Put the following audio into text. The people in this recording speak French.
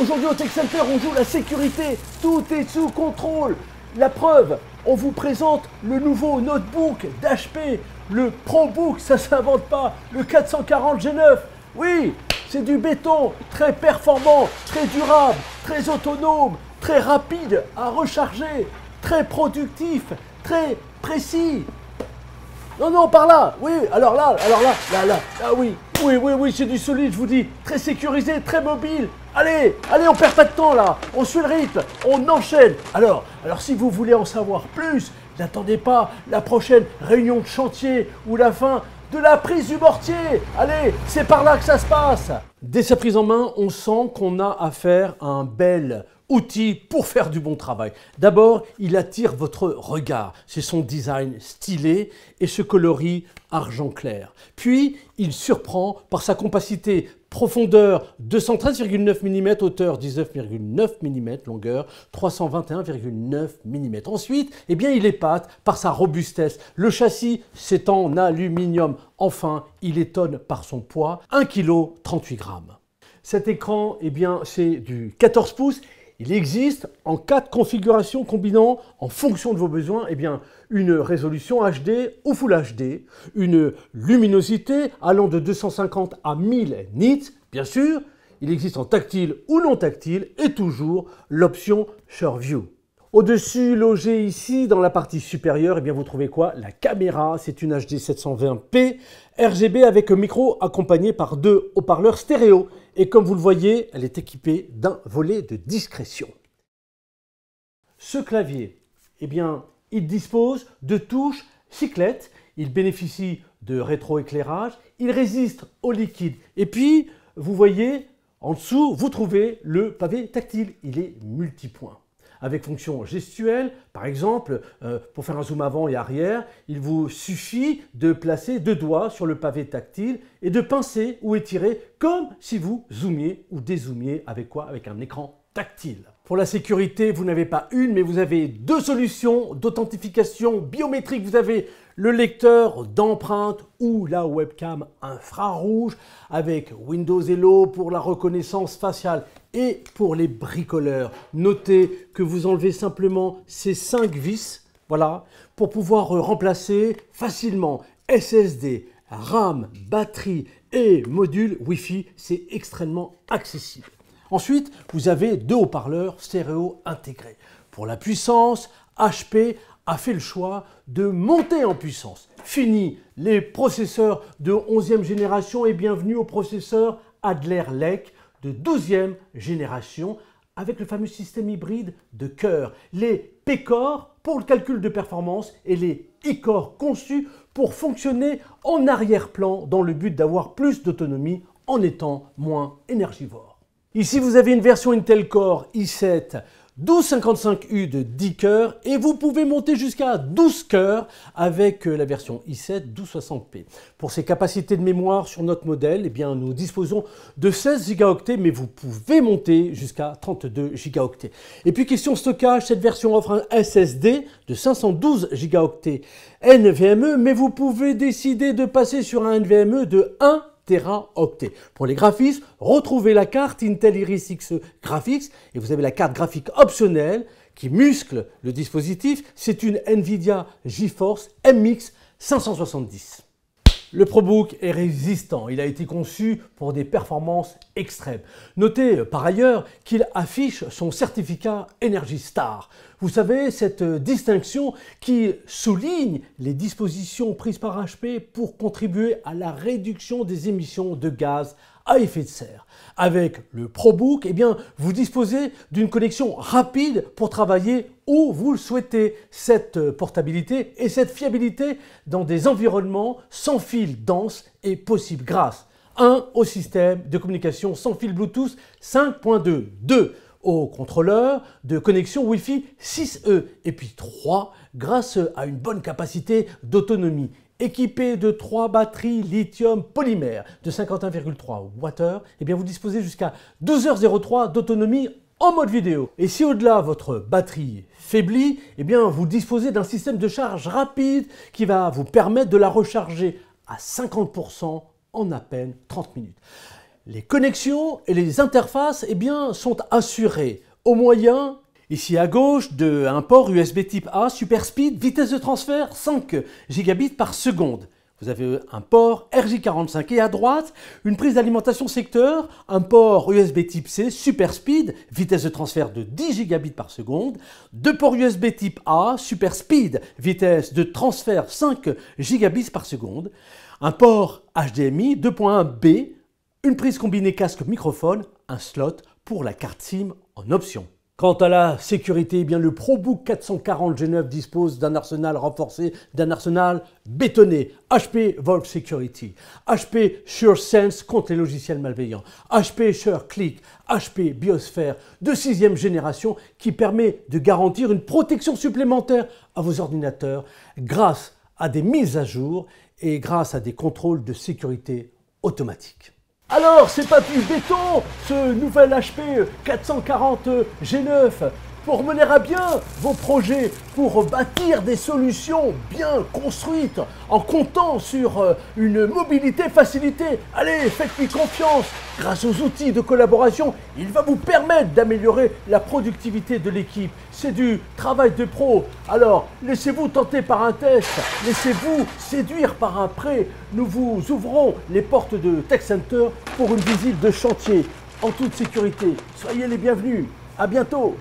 Aujourd'hui au Tech Center, on joue la sécurité, tout est sous contrôle. La preuve, on vous présente le nouveau notebook d'HP, le ProBook, ça s'invente pas, le 440 G9. Oui, c'est du béton, très performant, très durable, très autonome, très rapide à recharger, très productif, très précis. Non, par là, oui, alors là, ah oui, c'est du solide, je vous dis, très sécurisé, très mobile. Allez, on perd pas de temps là, on suit le rythme, on enchaîne. Alors si vous voulez en savoir plus, n'attendez pas la prochaine réunion de chantier ou la fin de la prise du mortier. Allez, c'est par là que ça se passe. Dès sa prise en main, on sent qu'on a affaire à un bel outil pour faire du bon travail. D'abord, il attire votre regard. C'est son design stylé et ce coloris argent clair. Puis, il surprend par sa compacité. Profondeur 213,9 mm, hauteur 19,9 mm, longueur 321,9 mm. Ensuite, il épate par sa robustesse. Le châssis, c'est en aluminium. Enfin, il étonne par son poids, 1,38 kg. Cet écran, c'est du 14 pouces. Il existe en 4 configurations combinant, en fonction de vos besoins, une résolution HD ou Full HD, une luminosité allant de 250 à 1000 nits, bien sûr, il existe en tactile ou non tactile, et toujours l'option SureView. Au-dessus, logé ici, dans la partie supérieure, vous trouvez quoi? La caméra, c'est une HD 720p RGB avec un micro accompagné par 2 haut-parleurs stéréo. Et comme vous le voyez, elle est équipée d'un volet de discrétion. Ce clavier, il dispose de touches cyclettes, il bénéficie de rétroéclairage, il résiste au liquide. Et puis, vous voyez, en dessous, vous trouvez le pavé tactile, il est multipoint. Avec fonction gestuelle, par exemple, pour faire un zoom avant et arrière, il vous suffit de placer 2 doigts sur le pavé tactile et de pincer ou étirer comme si vous zoomiez ou dézoomiez avec quoi? Avec un écran tactile. Pour la sécurité, vous n'avez pas une, mais vous avez 2 solutions d'authentification biométrique. Vous avez le lecteur d'empreintes ou la webcam infrarouge avec Windows Hello pour la reconnaissance faciale. Et pour les bricoleurs, notez que vous enlevez simplement ces 5 vis, voilà, pour pouvoir remplacer facilement SSD, RAM, batterie et module Wi-Fi. C'est extrêmement accessible. Ensuite, vous avez 2 haut-parleurs stéréo intégrés. Pour la puissance, HP a fait le choix de monter en puissance. Fini les processeurs de 11e génération et bienvenue au processeur Adler Lake de 12e génération avec le fameux système hybride de cœur. Les P-Core pour le calcul de performance et les I-Core conçus pour fonctionner en arrière-plan dans le but d'avoir plus d'autonomie en étant moins énergivore. Ici, vous avez une version Intel Core i7 1255U de 10 cœurs et vous pouvez monter jusqu'à 12 cœurs avec la version i7 1260p. Pour ses capacités de mémoire sur notre modèle, nous disposons de 16 Go, mais vous pouvez monter jusqu'à 32 Go. Et puis question stockage, cette version offre un SSD de 512 Go NVMe, mais vous pouvez décider de passer sur un NVMe de 1 Teraoctet. Pour les graphismes, retrouvez la carte Intel Iris Xe Graphics et vous avez la carte graphique optionnelle qui muscle le dispositif. C'est une Nvidia GeForce MX 570. Le ProBook est résistant, il a été conçu pour des performances extrêmes. Notez par ailleurs qu'il affiche son certificat Energy Star. Vous savez, cette distinction qui souligne les dispositions prises par HP pour contribuer à la réduction des émissions de gaz à effet de serre. Avec le ProBook, vous disposez d'une connexion rapide pour travailler où vous le souhaitez. Cette portabilité et cette fiabilité dans des environnements sans fil dense est possible grâce 1. Au système de communication sans fil Bluetooth 5.2, 2. Au contrôleur de connexion Wi-Fi 6E et puis 3. Grâce à une bonne capacité d'autonomie. Équipé de 3 batteries lithium polymère de 51,3 Wh, vous disposez jusqu'à 12h03 d'autonomie en mode vidéo. Et si au-delà votre batterie faiblit, eh bien vous disposez d'un système de charge rapide qui va vous permettre de la recharger à 50% en à peine 30 minutes. Les connexions et les interfaces eh bien, sont assurées au moyen, ici à gauche, d'un port USB type A Super Speed, vitesse de transfert 5 gigabits par seconde. Vous avez un port RJ45 et à droite, une prise d'alimentation secteur, un port USB type C Super Speed, vitesse de transfert de 10 gigabits par seconde, deux ports USB type A Super Speed, vitesse de transfert 5 gigabits par seconde, un port HDMI 2.1B, une prise combinée casque microphone, un slot pour la carte SIM en option. Quant à la sécurité, eh bien le ProBook 440 G9 dispose d'un arsenal renforcé, d'un arsenal bétonné. HP Vault Security, HP SureSense contre les logiciels malveillants, HP SureClick, HP Biosphere de 6e génération qui permet de garantir une protection supplémentaire à vos ordinateurs grâce à des mises à jour et grâce à des contrôles de sécurité automatiques. Alors, c'est pas du béton, ce nouvel HP 440 G9, pour mener à bien vos projets, pour bâtir des solutions bien construites, en comptant sur une mobilité facilitée. Allez, faites-lui confiance. Grâce aux outils de collaboration, il va vous permettre d'améliorer la productivité de l'équipe. C'est du travail de pro. Alors, laissez-vous tenter par un test, laissez-vous séduire par un prêt. Nous vous ouvrons les portes de Tech Center pour une visite de chantier en toute sécurité. Soyez les bienvenus. À bientôt.